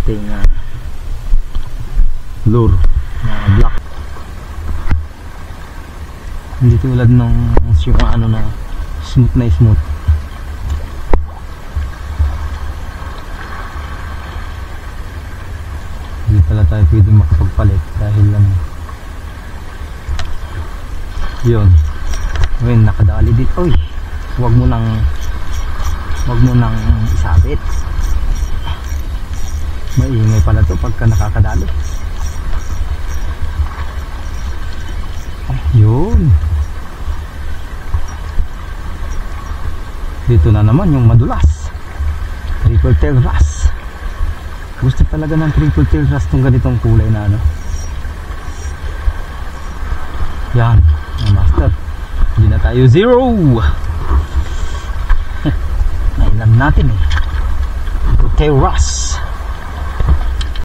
ating lure na black. Hindi tulad ng yung ano na smooth na smooth. Hindi pala tayo pwede makapagpalit dahil lang yun. Ngayon nakadali dito. Uy, wag mo nang isabit. Maingay pala to pagka nakakadali. Ayun. Dito na naman yung madulas. Triple tail wrasse. Gusto talaga ng triple tail wrasse tong ganitong kulay na ano. Yan, master. Hindi na tayo zero. Nailan natin eh. Triple tail wrasse.